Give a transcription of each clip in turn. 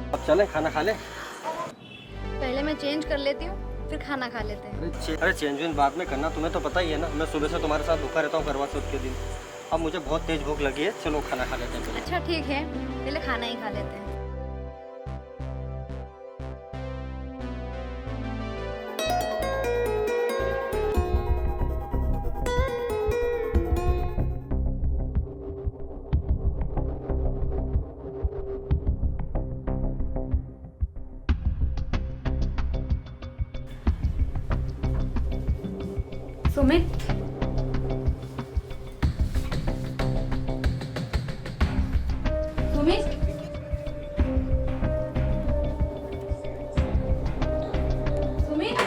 अब चले खाना खा ले। पहले मैं चेंज कर लेती हूँ, फिर खाना खा लेते हैं। अरे चेंज वेंज बाद में करना, तुम्हें तो पता ही है ना, मैं सुबह से तुम्हारे साथ भूखा रहता हूँ करवा चौथ के दिन। अब मुझे बहुत तेज भूख लगी है, चलो खाना खा लेते हैं। अच्छा ठीक है, पहले खाना ही खा लेते हैं। सुमित, सुमित, सुमित,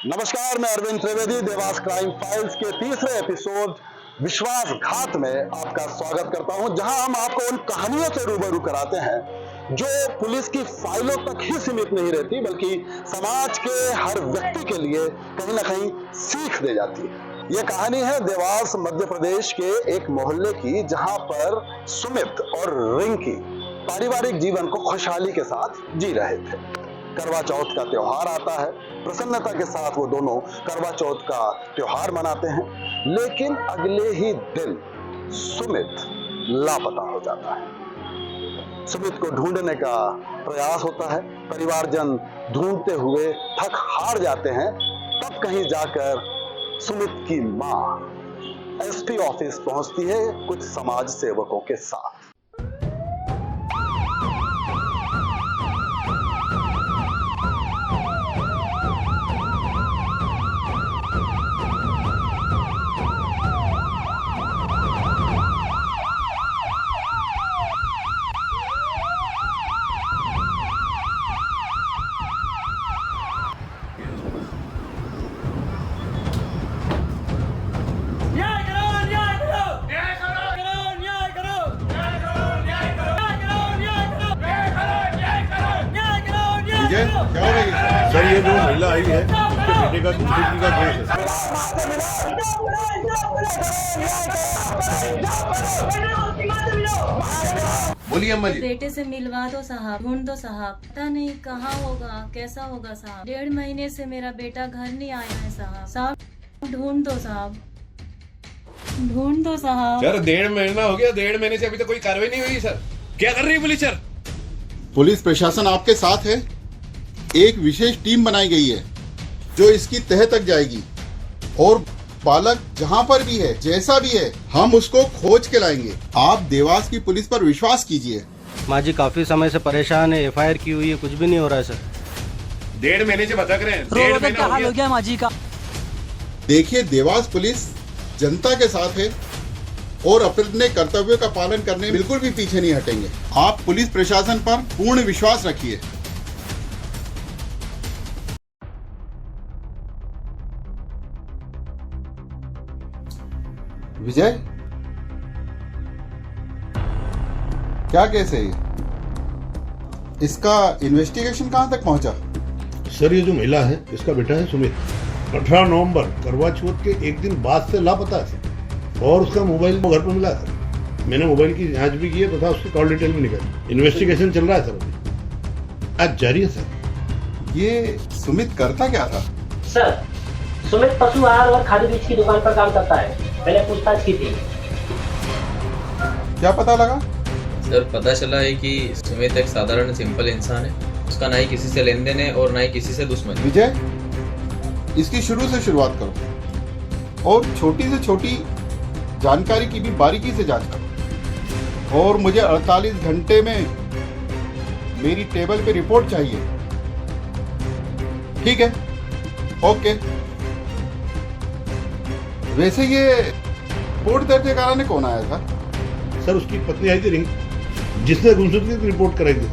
नमस्कार, मैं अरविंद त्रिवेदी देवास क्राइम फाइल्स के तीसरे एपिसोड विश्वासघात में आपका स्वागत करता हूं, जहां हम आपको उन कहानियों से रूबरू कराते हैं जो पुलिस की फाइलों तक ही सीमित नहीं रहती, बल्कि समाज के हर व्यक्ति के लिए कहीं ना कहीं सीख दे जाती है। यह कहानी है देवास मध्य प्रदेश के एक मोहल्ले की, जहां पर सुमित और रिंकी पारिवारिक जीवन को खुशहाली के साथ जी रहे थे। करवा चौथ का त्योहार आता है, प्रसन्नता के साथ वो दोनों करवा चौथ का त्योहार मनाते हैं, लेकिन अगले ही दिन सुमित लापता हो जाता है। सुमित को ढूंढने का प्रयास होता है, परिवारजन ढूंढते हुए थक हार जाते हैं। तब कहीं जाकर सुमित की मां एसपी ऑफिस पहुंचती है कुछ समाज सेवकों के साथ। सर, ये जो महिला आई है उसके बेटे का गुमशुदगी का केस है। बोलिए अम्मा जी। बेटे से मिलवा दो साहब, ढूंढ दो साहब, पता नहीं कहाँ होगा, कैसा होगा साहब। 1.5 महीने से मेरा बेटा घर नहीं आया है साहब। साहब ढूंढ दो साहब, ढूंढ दो साहब। सर 1.5 महीना हो गया, 1.5 महीने से अभी तक कोई कार्रवाई नहीं हुई। सर क्या कर रही है पुलिस? सर पुलिस प्रशासन आपके साथ है। एक विशेष टीम बनाई गई है जो इसकी तह तक जाएगी और बालक जहां पर भी है, जैसा भी है, हम उसको खोज के लाएंगे। आप देवास की पुलिस पर विश्वास कीजिए। माँ जी काफी समय से परेशान है, FIR की हुई है, कुछ भी नहीं हो रहा है सर। 1.5 महीने से भटक रहे हैं। 1.5 महीना हो गया माँ जी का। देखिए, देवास पुलिस जनता के साथ है और अपने कर्तव्यों का पालन करने में बिल्कुल भी पीछे नहीं हटेंगे। आप पुलिस प्रशासन पर पूर्ण विश्वास रखिए। विजय, क्या केस है ये? इसका इन्वेस्टिगेशन कहां तक पहुंचा? सर ये जो महिला है इसका बेटा है सुमित। 18 नवंबर करवा चौथ के एक दिन बाद से लापता है सर, और उसका मोबाइल घर पर मिला है सर। मैंने मोबाइल की जांच भी की है तथा उसकी कॉल डिटेल भी निकाली। इन्वेस्टिगेशन चल रहा है सर, अभी आज जारी है सर। ये सुमित करता क्या था? सर सुमित पशु आहार और खाद्य बीज की दुकान पर काम करता है। मैंने पूछताछ की थी। क्या पता लगा? सर पता चला है कि सुमित एक साधारण सिंपल इंसान है। उसका ना ही किसी से लेन देन है और ना ही किसी से दुश्मनी। विजय, इसकी शुरू से शुरुआत करो और छोटी से छोटी जानकारी की भी बारीकी से जांच करो, और मुझे 48 घंटे में मेरी टेबल पे रिपोर्ट चाहिए। ठीक है? ओके। वैसे ये रिपोर्ट दर्ज कराने कौन आया था? सर उसकी पत्नी आई थी रिंग, जिसने गुमशुदगी की रिपोर्ट कराई थी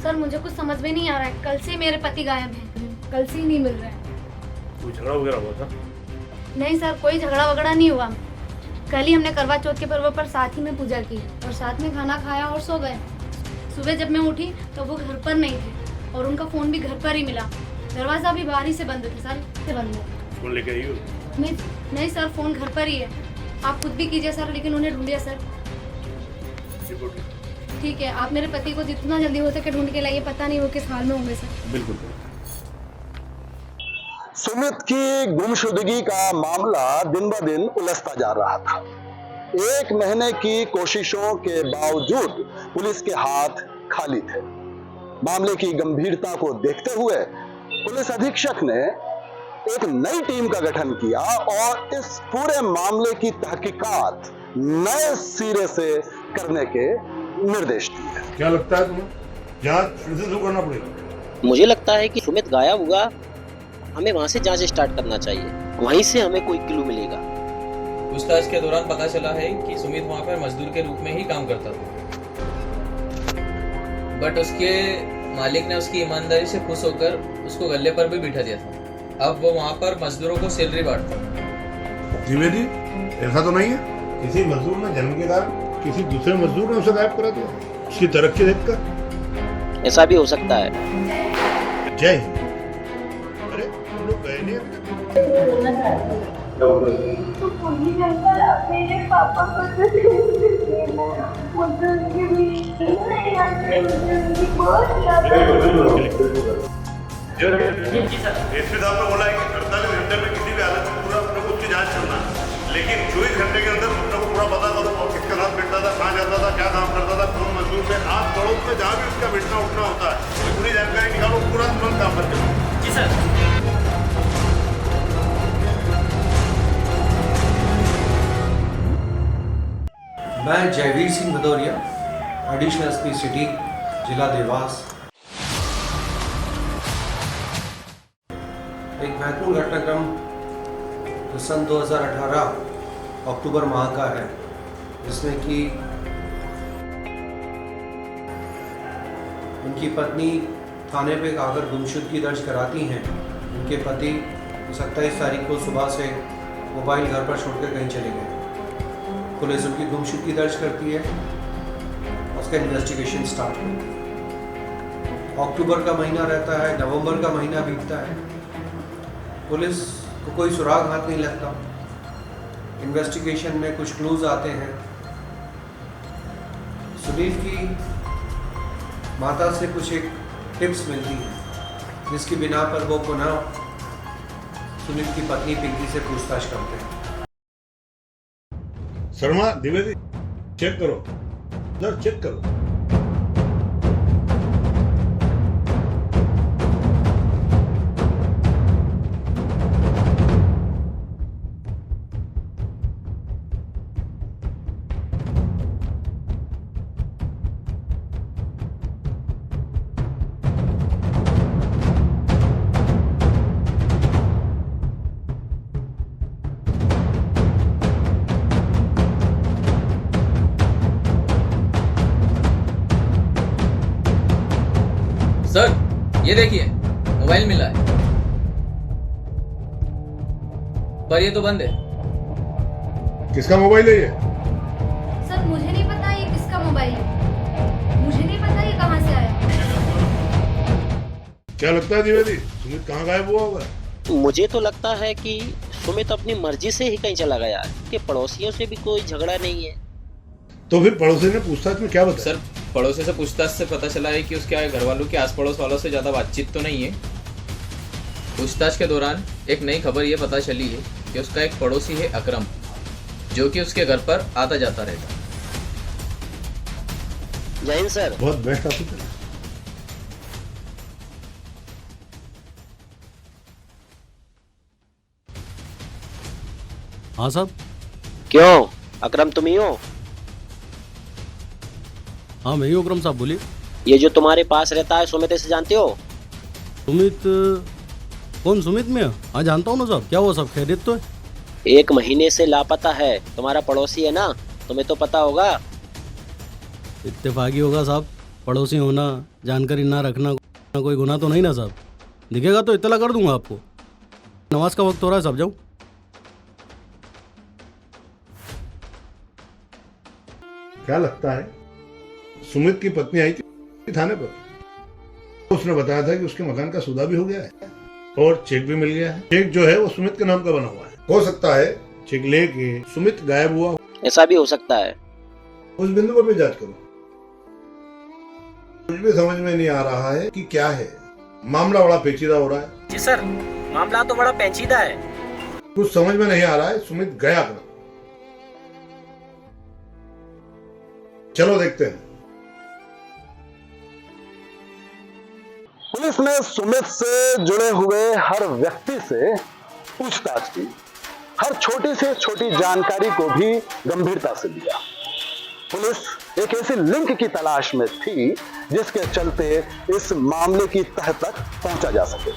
सर मुझे कुछ समझ में नहीं आ रहा है, कल से मेरे पति गायब हैं, कल से ही नहीं मिल रहे हैं। कोई झगड़ा वगैरह हुआ था? नहीं सर, कोई झगड़ा वगड़ा नहीं हुआ। कल ही हमने करवा चौथ के पर्व पर साथ ही में पूजा की और साथ में खाना खाया और सो गए। सुबह जब मैं उठी तो वो घर पर नहीं थे और उनका फ़ोन भी घर पर ही मिला। दरवाज़ा भी बाहर ही से बंद था सर, से बंद है। फोन लेके आई हो? नहीं सर, फ़ोन घर पर ही है। आप खुद भी कीजिए सर, लेकिन उन्हें ढूंढिए सर। ठीक है, आप मेरे पति को जितना जल्दी हो सके ढूंढ के लाइए। पता नहीं वो किस हाल में होंगे सर। बिल्कुल। सुमित की गुमशुदगी का मामला दिन ब दिन उलझता जा रहा था। 1 महीने की कोशिशों के बावजूद पुलिस के हाथ खाली थे। मामले की गंभीरता को देखते हुए पुलिस अधीक्षक ने एक नई टीम का गठन किया और इस पूरे मामले की तहकीकात नए सिरे से करने के निर्देश दिए। क्या लगता है तुम्हें जांच फिर से शुरू करना पड़ेगा? मुझे लगता है कि सुमित गायब हुआ, हमें वहां से जांच स्टार्ट करना चाहिए। वहीं से हमें कोई क्लू मिलेगा। पूछताछ के दौरान पता चला है कि सुमित वहाँ पर मजदूर के रूप में ही काम करता था, बट उसके मालिक ने उसकी ईमानदारी से खुश होकर उसको गले पर भी बिठा दिया था। अब वो वहाँ पर मजदूरों को सैलरी बांटता है। द्विवेदी, ऐसा तो नहीं है किसी मजदूर ने जन्म के बाद किसी दूसरे मजदूर ने उसे गायब करा दिया उसकी तरक्की देखकर? ऐसा भी हो सकता है। जय हिंद। अरे तुम लोग गए नहीं अभी तक? मेरे पापा को एसपी साहब ने बोला है कि 48 घंटे में किसी भी हालत में पूरा अपने को उसकी जांच करना, लेकिन 24 घंटे के अंदर अपने को पूरा पता करो और किसके साथ बैठता था, कहाँ जाता था, क्या काम करता था, कौन मजदूर से आप पड़ोस में जहाँ भी उसका बैठना उठना होता है पूरी जानकारी निकालो, पूरा तुरंत काम करते हो। जी सर। मैं Jaiveer Singh Bhadauria, additional SP city, जिला देवास। एक महत्वपूर्ण घटनाक्रम जो सन 2018 अक्टूबर माह का है, जिसमें कि उनकी पत्नी थाने पे आकर गुमशुदगी दर्ज कराती हैं। उनके पति 27 तारीख को सुबह से मोबाइल घर पर छोड़कर कहीं चले गए। पुलिस उनकी गुमशुदगी दर्ज करती है, उसका इन्वेस्टिगेशन स्टार्ट होती है। अक्टूबर का महीना रहता है, नवंबर का महीना बीतता है, पुलिस को कोई सुराग हाथ नहीं लगता। इन्वेस्टिगेशन में कुछ क्लूज आते हैं। सुनील की माता से कुछ एक टिप्स मिलती है, जिसकी बिना पर वो पुनः सुनील की पत्नी पिंकी से पूछताछ करते हैं। शर्मा, द्विवेदी, चेक करो सर, चेक करो। सर, ये देखिए मोबाइल मिला है, पर ये तो बंद है। किसका मोबाइल है ये? सर मुझे नहीं पता ये किसका मोबाइल है। मुझे नहीं पता ये कहाँ से आया। क्या लगता है द्विवेदी, सुमित कहाँ गायब हुआ होगा? मुझे तो लगता है कि सुमित अपनी मर्जी से ही कहीं चला गया है, कि पड़ोसियों से भी कोई झगड़ा नहीं है। तो फिर पड़ोसी ने पूछताछ में क्या बताया? सर, पड़ोसी से पूछताछ से पता चला है कि उसके घर वालों के आस पड़ोस वालों से ज़्यादा बातचीत तो नहीं है। पूछताछ के दौरान एक नई खबर ये पता चली है कि उसका एक पड़ोसी है अकरम, जो कि उसके घर पर आता जाता रहता। जय हिंद सर। बहुत बेस्ट ऑफिसर। हाँ साहब। क्यों, अकरम तुम ही हो? हाँ मैं ही हूँ अकरम साहब, बोलिए। ये जो तुम्हारे पास रहता है सुमित, से जानते हो? सुमित? कौन सुमित में? हाँ जानता हूँ ना साहब। क्या हुआ साहब, खैरियत तो है? 1 महीने से लापता है। तुम्हारा पड़ोसी है ना, तुम्हें तो पता होगा। इत्तेफाकी होगा साहब, पड़ोसी होना, जानकारी ना रखना कोई गुनाह तो नहीं ना साहब। दिखेगा तो इत्तला कर दूंगा आपको। नमाज का वक्त हो रहा है साहब, जाऊँ? क्या लगता है? सुमित की पत्नी आई थी थाने पर। उसने बताया था कि उसके मकान का सौदा भी हो गया है और चेक भी मिल गया है। चेक जो है वो सुमित के नाम का बना हुआ है। हो सकता है चेक लेके सुमित गायब हुआ। ऐसा भी हो सकता है। उस बिंदु पर भी जांच करो। कुछ भी समझ में नहीं आ रहा है कि क्या है। मामला बड़ा पेचीदा हो रहा है। जी सर, मामला तो बड़ा पेचीदा है। कुछ समझ में नहीं आ रहा है। सुमित गया कहाँ? चलो देखते हैं। पुलिस ने सुमित से जुड़े हुए हर व्यक्ति से पूछताछ की। हर छोटी से छोटी जानकारी को भी गंभीरता से लिया। पुलिस एक ऐसी लिंक की तलाश में थी जिसके चलते इस मामले की तह तक पहुंचा जा सके।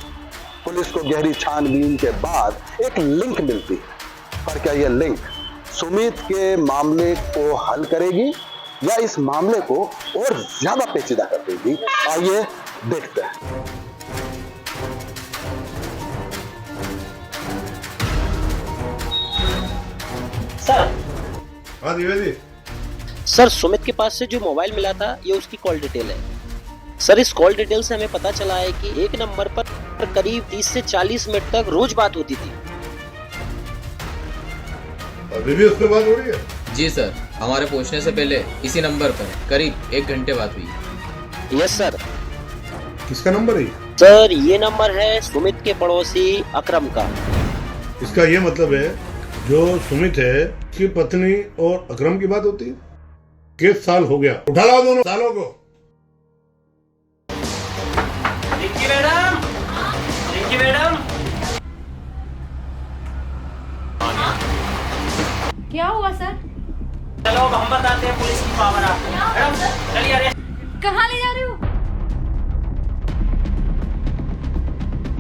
पुलिस को गहरी छानबीन के बाद एक लिंक मिलती है, पर क्या यह लिंक सुमित के मामले को हल करेगी या इस मामले को और ज्यादा पेचीदा कर देगी? आइए देखते हैं। सर, हाँ द्विवेदी। सर, सुमित के पास से जो मोबाइल मिला था ये उसकी कॉल डिटेल है। सर, इस कॉल डिटेल से हमें पता चला है कि एक नंबर पर करीब 30 से 40 मिनट तक रोज बात होती थी। अभी भी उस पर बात हो रही है? जी सर, हमारे पहुंचने से पहले इसी नंबर पर करीब 1 घंटे बात हुई। Yes sir. किसका नंबर है? सर, ये नंबर है सुमित के पड़ोसी अकरम का। इसका ये मतलब है जो सुमित है उसकी पत्नी और अकरम की बात होती है। किस साल हो गया? उठा लाओ दोनों सालों को। Rinki madam, Rinki madam. क्या हुआ सर? चलो अब हम बताते हैं पुलिस की पावर आपको। मैडम चलिए। अरे कहाँ ले जा रहे हो?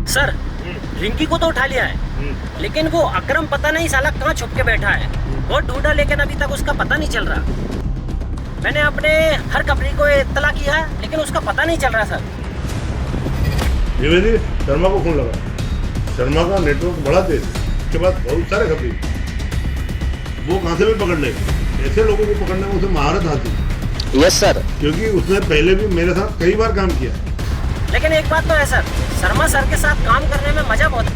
सर, रिंकी को तो उठा लिया है, लेकिन वो अकरम पता नहीं साला कहाँ छुप के बैठा है। बहुत ढूंढा लेकिन अभी तक उसका पता नहीं चल रहा। मैंने अपने हर कपड़े को इत्तला किया लेकिन उसका पता नहीं चल रहा सर। द्विवेदी, शर्मा को फोन लगा। शर्मा का नेटवर्क बड़ा तेज है, उसके बाद बहुत सारे खबरें। वो कहाँ से भी पकड़ लेगा। ऐसे लोगों को पकड़ने में उसे महारत हासिल है। Yes sir. क्योंकि उसने पहले भी मेरे साथ कई बार काम किया है। लेकिन एक बात तो है सर, शर्मा सर के साथ काम करने में मजा बहुत है।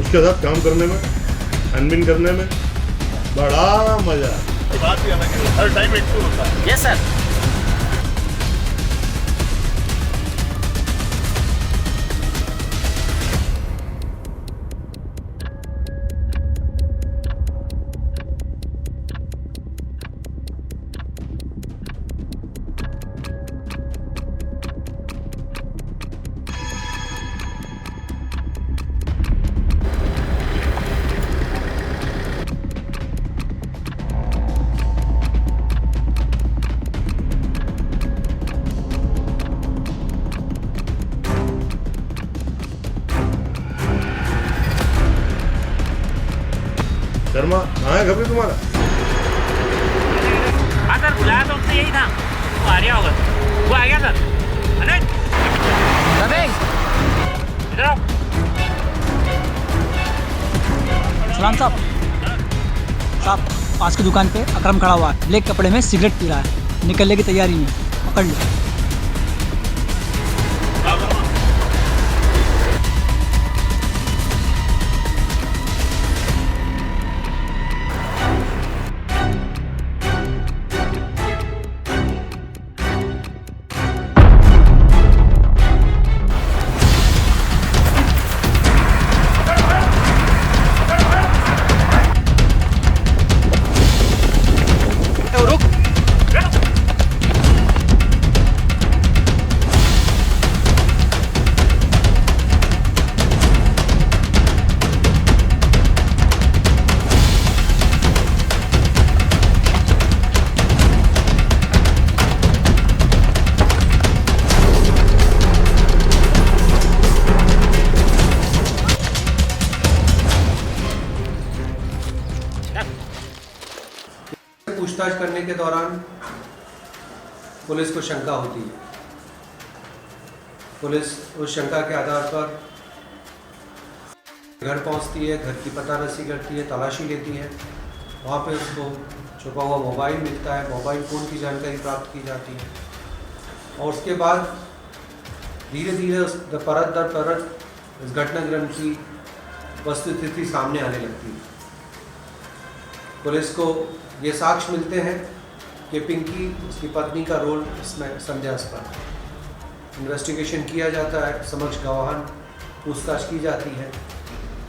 उसके साथ काम करने में, छानबीन करने में बड़ा मजा है। बात भी अलग है, हर टाइम एक तो होता है। Yes sir. शर्मा कहाँ है खबरी तुम्हारा? हाँ सर, बुलाया तो उसने यही था। वो आ गया होगा। वो आ गया सर। अरे इधर आओ। सलाम साहब, पास की दुकान पे अकरम खड़ा हुआ है। ब्लैक कपड़े में सिगरेट पी रहा है। निकलने की तैयारी में, पकड़ लो। पूछताछ करने के दौरान पुलिस को शंका होती है। पुलिस उस शंका के आधार पर घर पहुंचती है, घर की पतारसी करती है, तलाशी लेती है। वहाँ पे उसको छुपा हुआ मोबाइल मिलता है, मोबाइल फ़ोन की जानकारी प्राप्त की जाती है और उसके बाद धीरे धीरे परत दर परत इस घटनाक्रम की वस्तुस्थिति सामने आने लगती है। पुलिस को ये साक्ष्य मिलते हैं कि पिंकी उसकी पत्नी का रोल इसमें संदेहास्पद है। इन्वेस्टिगेशन किया जाता है, समक्ष गवाहान पूछताछ की जाती है,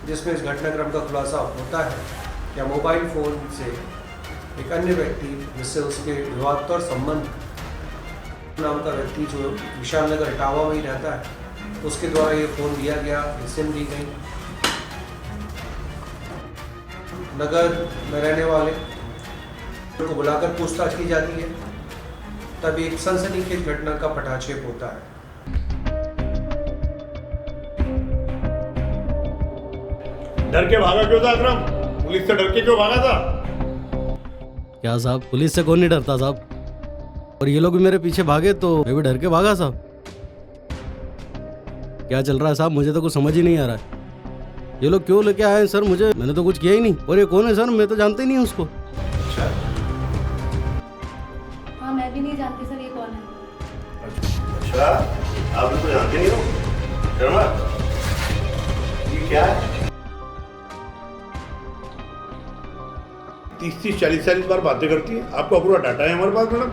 जिसमें इस घटनाक्रम का खुलासा होता है कि मोबाइल फ़ोन से एक अन्य व्यक्ति जिससे उसके विवादतौर संबंध नाम का व्यक्ति जो विशाल नगर इटावा में ही रहता है, उसके द्वारा ये फ़ोन दिया गया, सिम दी गई। नगर में रहने वाले को बुलाकर पूछताछ की जाती है, तब एक सनसनीखेज घटना का पटाक्षेप होता है। डर के भागा क्यों था अकरम? पुलिस से डर के क्यों भागा था? क्या साहब, पुलिस से कौन नहीं डरता साहब? और ये लोग भी मेरे पीछे भागे तो मैं भी डर के भागा साहब। क्या चल रहा है साहब, मुझे तो कुछ समझ ही नहीं आ रहा है। ये लोग क्यों लेके आए हैं सर मुझे? मैंने तो कुछ किया ही नहीं। और ये कौन है सर? मैं तो जानता ही नहीं हूँ उसको। हाँ, मैं भी नहीं जानती सर ये कौन है। अच्छा, आप तो जानते नहीं हो? शर्मा, ये क्या है? 30-40 बार बातें करती है। आपका पूरा डाटा है हमारे पास मैडम।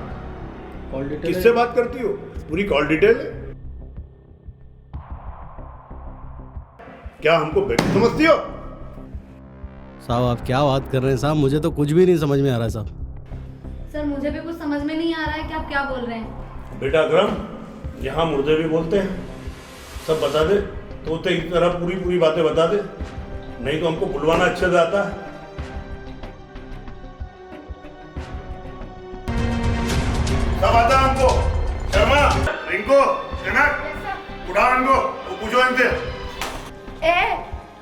कॉल डिटेल किससे बात करती हो? पूरी कॉल डिटेल है। क्या हमको बेटी समझती हो? साहब आप क्या बात कर रहे हैं साहब? मुझे तो कुछ भी नहीं समझ में आ रहा है साहब। सर मुझे भी कुछ समझ में नहीं आ रहा है कि आप क्या बोल रहे हैं। बेटा अकरम, यहाँ मुर्दे भी बोलते हैं। सब बता दे, तोते की तरह पूरी बातें बता दे, नहीं तो हमको बुलवाना अच्छे से आता है। सब आता है हमको। शर्मा, रिंको, जनक, उड़ान को पूछो इनसे।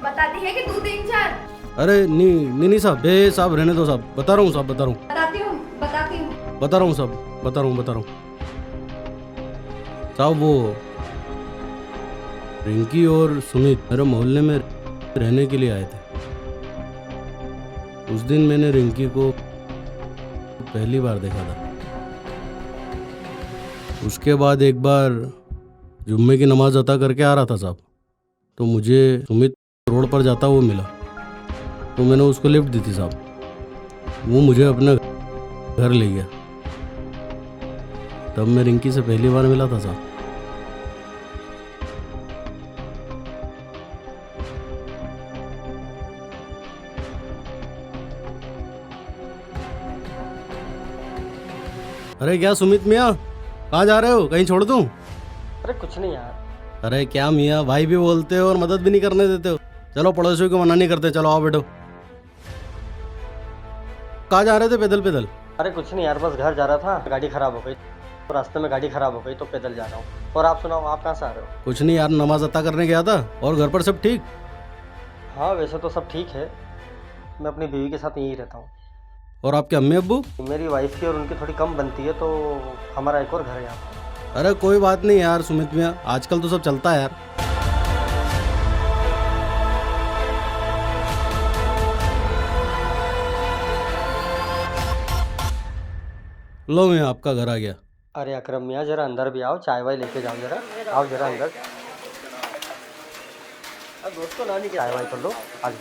बताती है कि 2 3 4। अरे नहीं साहब, बे साहब रहने दो साहब। बता रहा हूँ साहब, बता रहा हूँ साहब, बता रहा हूँ साहब। वो रिंकी और सुमित मेरे मोहल्ले में रहने के लिए आए थे। उस दिन मैंने रिंकी को पहली बार देखा था। उसके बाद एक बार जुम्मे की नमाज अता करके आ रहा था साहब, तो मुझे सुमित रोड पर जाता हुआ मिला, तो मैंने उसको लिफ्ट दी थी साहब। वो मुझे अपने घर ले गया। तब मैं रिंकी से पहली बार मिला था साहब। अरे क्या सुमित मियाँ, कहाँ जा रहे हो? कहीं छोड़ दूँ? अरे कुछ नहीं यार। अरे क्या मियाँ, भाई भी बोलते हो और मदद भी नहीं करने देते हो। चलो पड़ोसियों को मना नहीं करते, चलो आओ बैठो। कहाँ जा रहे थे पैदल पैदल? अरे कुछ नहीं यार, बस घर जा रहा था, गाड़ी खराब हो गई तो रास्ते में गाड़ी खराब हो गई तो पैदल जा रहा हूँ। और आप सुनाओ, आप कहाँ से आ रहे हो? कुछ नहीं यार, नमाज अता करने गया था। और घर पर सब ठीक? हाँ वैसे तो सब ठीक है, मैं अपनी बीवी के साथ यहीं रहता हूँ। और आपके अम्मी अब्बू? मेरी वाइफ की और उनकी थोड़ी कम बनती है, तो हमारा एक और घर है यहाँ। अरे कोई बात नहीं यार सुमित मियाँ, आजकल तो सब चलता है यार। लो मियाँ, आपका घर आ गया। अरे अकरम मियाँ, जरा अंदर भी आओ, चाय वाय लेके जाओ, जरा आओ जरा अंदर। दोस्तों नानी की चाय वाय कर लो, आ जाओ।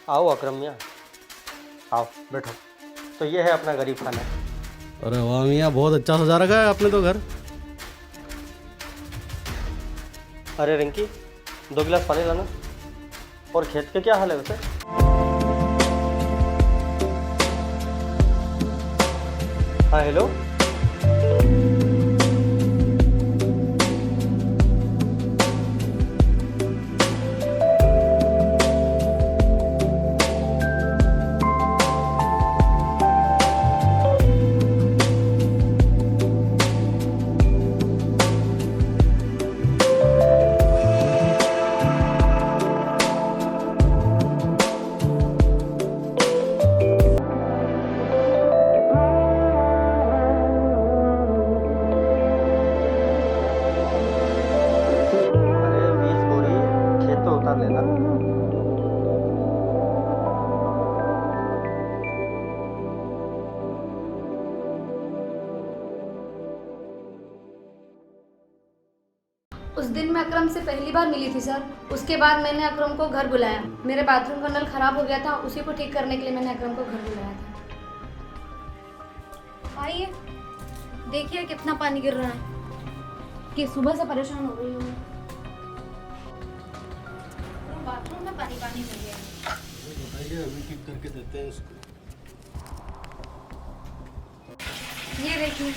आओ अकरम मियाँ, आओ बैठो। तो ये है अपना गरीब खाना। अरे वाह मियाँ, बहुत अच्छा सजा रखा है आपने तो घर। अरे रिंकी, 2 गिलास पानी लाना। और खेत के क्या हाल है वैसे? हाँ हेलो। दिन मैं अकरम से पहली बार मिली थी सर। उसके बाद मैंने अकरम को घर बुलाया। मेरे बाथरूम का नल खराब हो गया था, उसी को ठीक करने के लिए मैंने अकरम को घर बुलाया था। आइए देखिए कितना पानी गिर रहा है, कि सुबह से परेशान हो रही हूँ। बाथरूम में पानी पानी हो गया है। बताइए, अभी ठीक करके देते हैं इसको। ये देखिए,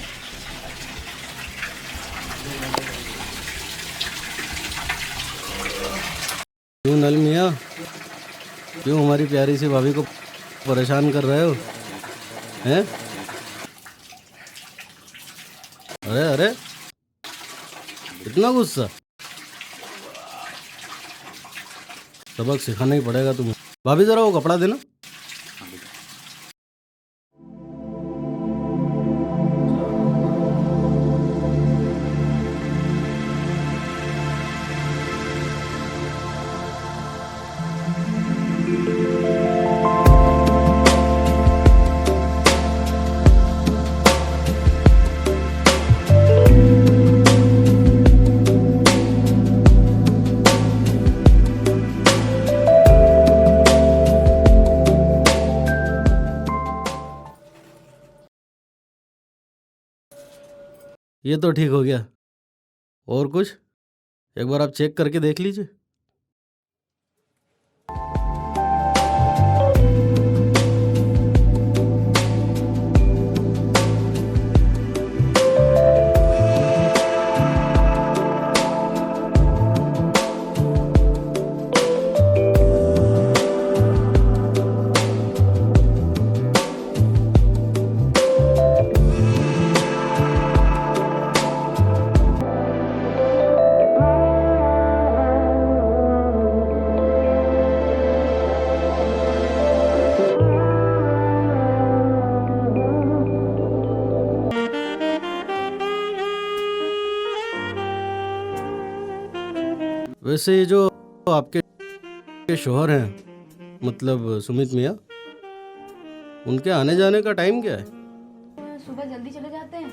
क्यों नल मियाँ, क्यों हमारी प्यारी सी भाभी को परेशान कर रहे हो हैं? अरे अरे, इतना गुस्सा, सबक सिखाना ही पड़ेगा तुम्हें। भाभी जरा वो कपड़ा देना। ये तो ठीक हो गया। और कुछ एक बार आप चेक करके देख लीजिए। वैसे ये जो आपके शोहर हैं, मतलब सुमित मियाँ, उनके आने जाने का टाइम क्या है? सुबह जल्दी चले जाते हैं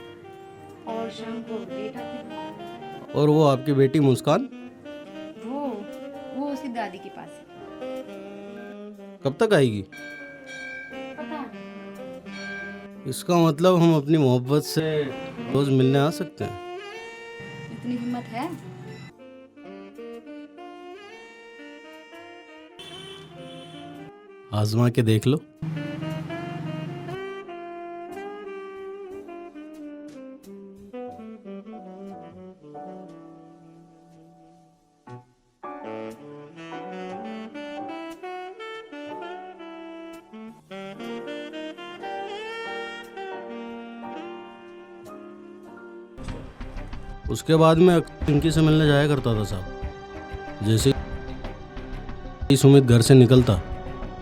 और शाम को लेट आते हैं। और वो आपकी बेटी मुस्कान, वो उसकी दादी के पास है। कब तक आएगी? पता नहीं। इसका मतलब हम अपनी मोहब्बत से रोज मिलने आ सकते हैं। इतनी हिम्मत है? आजमा के देख लो। उसके बाद मैं पिंकी से मिलने जाया करता था साहब। जैसे ही सुमित घर से निकलता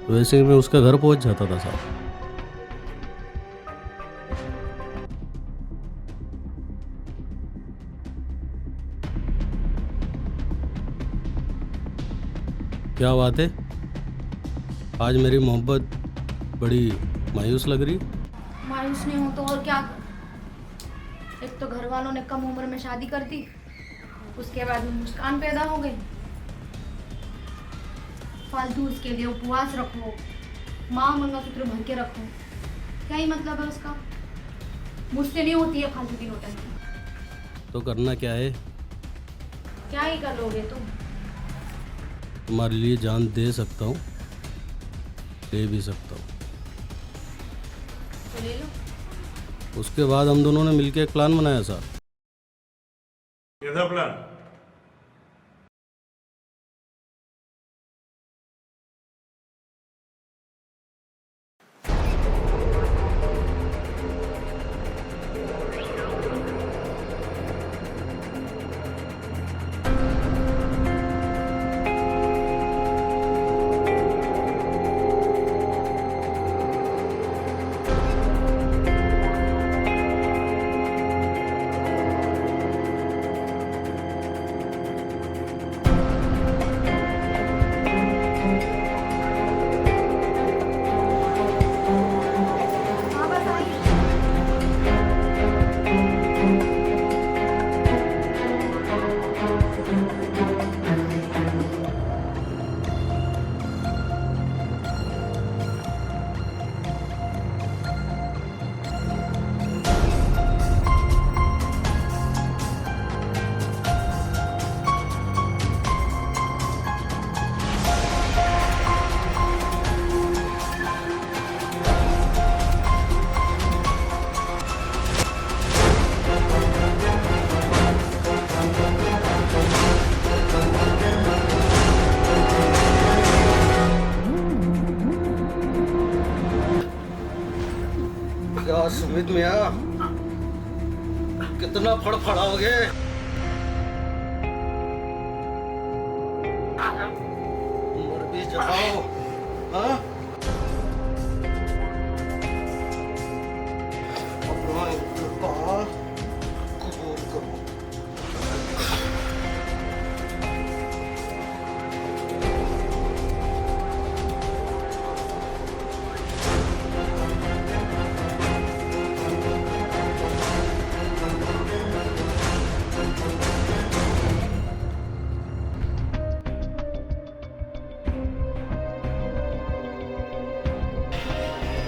वैसे ही मैं उसका घर पहुंच जाता था साहब। क्या बात है, आज मेरी मोहब्बत बड़ी मायूस लग रही? मायूस नहीं हो तो और क्या करूं? एक तो घर वालों ने कम उम्र में शादी कर दी, उसके बाद में मुस्कान पैदा हो गई। फालतू उसके लिए उपवास रखो, माँ मंगलसूत्र भर के रखो, क्या ही मतलब है उसका? मुझसे नहीं होती है फालतू की नौटंकी। तो करना क्या है? क्या ही कर लोगे तुम? तुम्हारे लिए जान दे सकता हूँ, ले भी सकता हूँ। तो ले लो। उसके बाद हम दोनों ने मिलकर एक प्लान बनाया साहब। कैसा प्लान? क्या सुमित मियाँ, कितना फड़फड़ाओगे? मर भी जाओ, हाँ? अपना इंतकाल कबूल करो।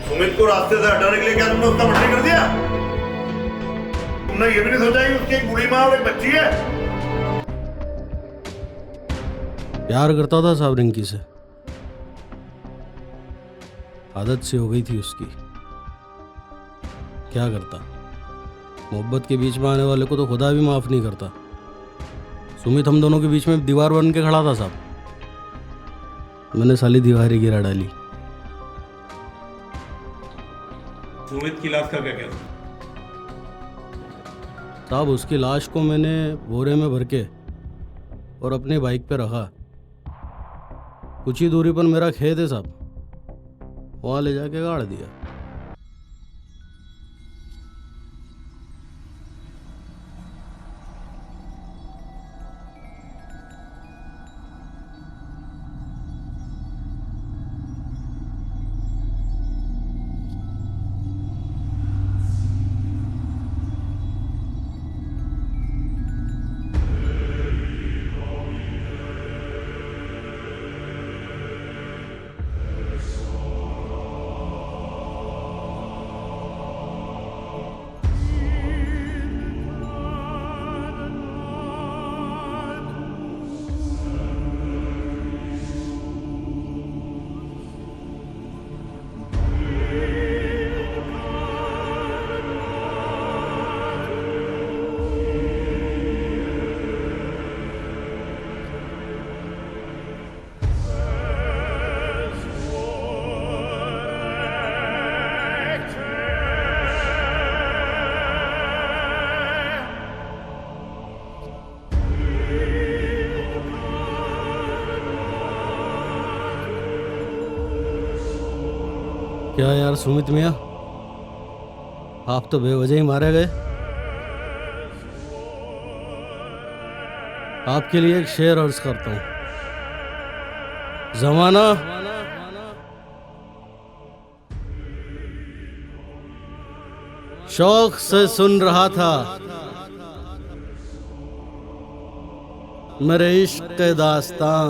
सुमित को रास्ते से हटाने के लिए क्या तुमने उसका मर्डर कर दिया? तुमने ये भी नहीं सोचा कि उसकी एक बूढ़ी माँ और एक बच्ची है? प्यार करता था साहब रिंकी से, आदत से हो गई थी उसकी। क्या करता, मोहब्बत के बीच में आने वाले को तो खुदा भी माफ नहीं करता। सुमित हम दोनों के बीच में दीवार बन के खड़ा था साहब, मैंने साली दीवार ही गिरा डाली। सुमित की लाश का क्या कहना? साहब उसकी लाश को मैंने बोरे में भर के और अपनी बाइक पे रखा। कुछ ही दूरी पर मेरा खेत है साहब, वहाँ ले जाके गाड़ दिया। क्या यार सुमित मियाँ, आप तो बेवजह ही मारे गए। आपके लिए एक शेर अर्ज करता हूँ। जमाना शौक से सुन रहा था मेरे इश्क के दास्तां,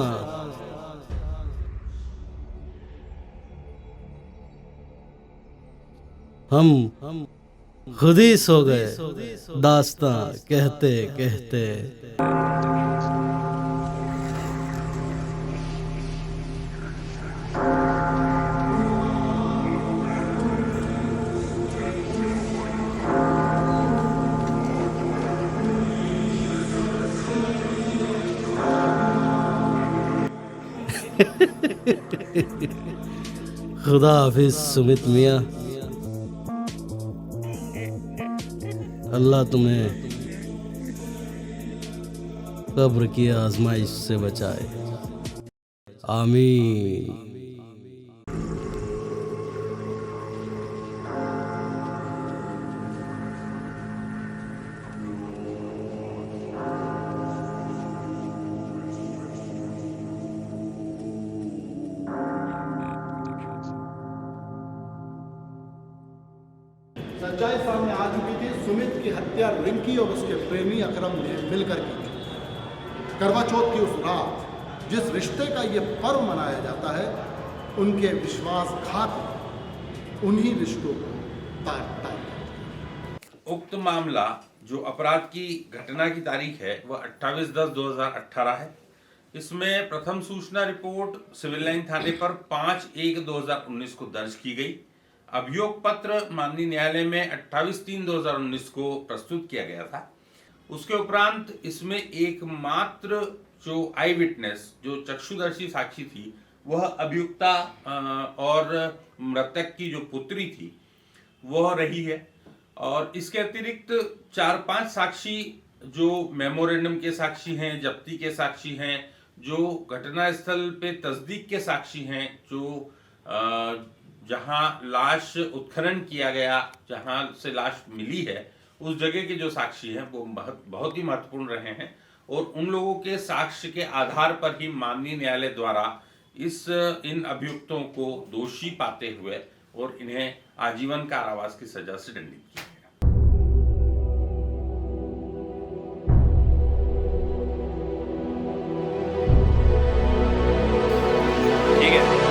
हम खुद ही सो गए दास्तां कहते कहते। खुदा हाफिज सुमित मियाँ, अल्लाह तुम्हें कब्र की आजमाइश से बचाए, आमीन। सच्चाई सामने आ चुकी थी। सुमित की हत्या रिंकी और उसके प्रेमी अकरम ने मिलकर की थी। करवा चौथ की उस रात जिस रिश्ते का ये पर्व मनाया जाता है, उनके विश्वासघात ने उन्हीं रिश्तों को काट डाला। उक्त मामला जो अपराध की घटना की तारीख है वह 28/10/2018 है। इसमें प्रथम सूचना रिपोर्ट सिविल लाइन थाने पर 5/1/2019 को दर्ज की गई। अभियोग पत्र माननीय न्यायालय में 28/3/2019 को प्रस्तुत किया गया था। उसके उपरांत इसमें एकमात्र जो आई विटनेस, जो चक्षुदर्शी साक्षी थी, वह अभियुक्ता और मृतक की जो पुत्री थी, वह रही है। और इसके अतिरिक्त 4-5 साक्षी जो मेमोरेंडम के साक्षी हैं, जब्ती के साक्षी हैं, जो घटनास्थल पे तस्दीक के साक्षी हैं, जो जहां लाश उत्खनन किया गया, जहां से लाश मिली है, उस जगह के जो साक्षी हैं वो बहुत ही महत्वपूर्ण रहे हैं। और उन लोगों के साक्ष्य के आधार पर ही माननीय न्यायालय द्वारा इन अभियुक्तों को दोषी पाते हुए और इन्हें आजीवन कारावास की सजा से दंडित किया गया। ठीक है।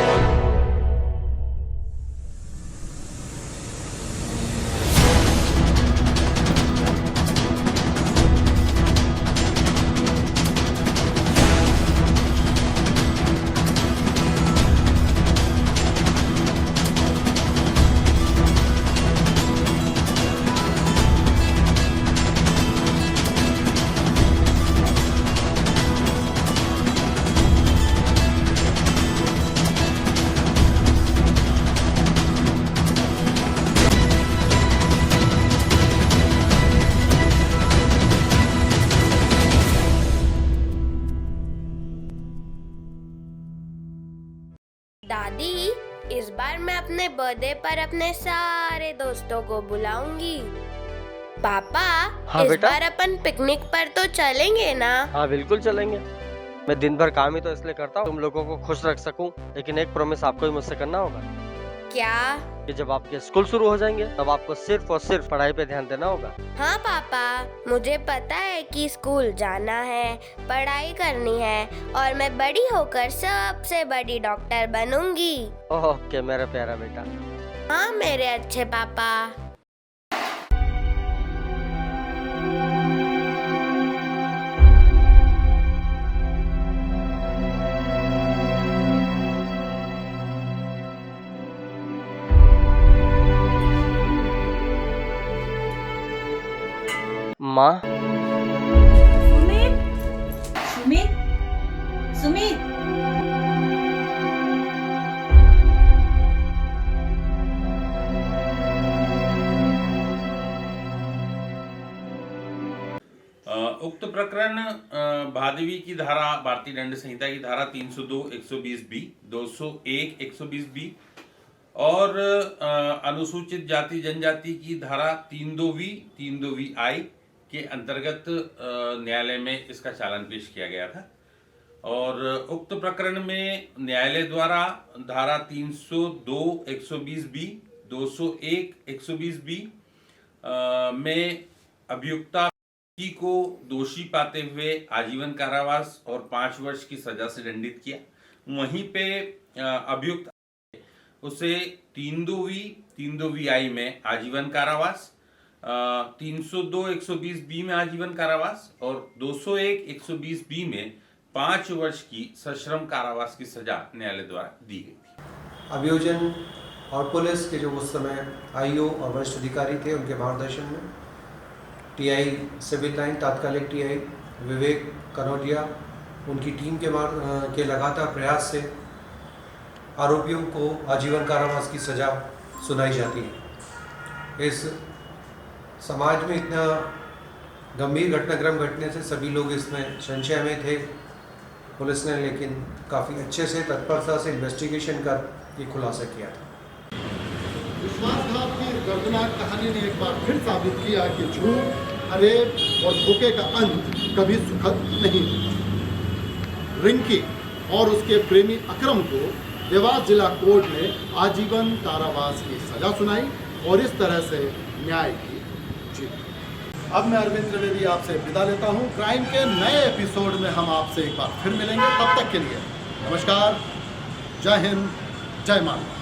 दादी, इस बार मैं अपने बर्थडे पर अपने सारे दोस्तों को बुलाऊंगी। पापा, हाँ इस बेटा? बार अपन पिकनिक पर तो चलेंगे ना? हाँ बिल्कुल चलेंगे। मैं दिन भर काम ही तो इसलिए करता हूँ तुम लोगों को खुश रख सकूं, लेकिन एक प्रॉमिस आपको ही मुझसे करना होगा क्या? कि जब आपके स्कूल शुरू हो जाएंगे तब आपको सिर्फ और सिर्फ पढ़ाई पे ध्यान देना होगा। हाँ पापा, मुझे पता है कि स्कूल जाना है, पढ़ाई करनी है और मैं बड़ी होकर सबसे बड़ी डॉक्टर बनूंगी। ओके मेरा प्यारा बेटा। हाँ मेरे अच्छे पापा। माँ, सुमित, सुमित, सुमित। उक्त प्रकरण भादवी की धारा, भारतीय दंड संहिता की धारा 302 120B, 201 120B और अनुसूचित जाति जनजाति की धारा 302V 302VI के अंतर्गत न्यायालय में इसका चालान पेश किया गया था। और उक्त प्रकरण में न्यायालय द्वारा धारा 302 120B, 201 120B में अभियुक्ता को दोषी पाते हुए आजीवन कारावास और 5 वर्ष की सजा से दंडित किया। वहीं पे अभियुक्त उसे 302V 302VI में आजीवन कारावास, 302 120B में आजीवन कारावास और 201 120B में 5 वर्ष की सश्रम कारावास की सजा न्यायालय द्वारा दी गई थी। अभियोजन और पुलिस के जो उस समय आईओ और वरिष्ठ अधिकारी थे, उनके मार्गदर्शन में टीआई सिविल लाइन तात्कालिक टीआई विवेक कनौजिया, उनकी टीम के लगातार प्रयास से आरोपियों को आजीवन कारावास की सज़ा सुनाई जाती है। इस समाज में इतना गंभीर घटनाक्रम घटने से सभी लोग इसमें संशय में थे। पुलिस ने लेकिन काफ़ी अच्छे से तत्परता से इन्वेस्टिगेशन कर ये खुलासा किया था। विश्वासघात की दर्दनाक कहानी ने एक बार फिर साबित किया कि झूठ, फरेब और धोखे का अंत कभी सुखद नहीं होता। रिंकी और उसके प्रेमी अकरम को देवास जिला कोर्ट ने आजीवन कारावास की सजा सुनाई और इस तरह से न्याय की जीत। अब मैं अरविंद त्रिवेदी आपसे विदा लेता हूं। क्राइम के नए एपिसोड में हम आपसे एक बार फिर मिलेंगे। तब तक के लिए नमस्कार, जय हिंद, जय माता।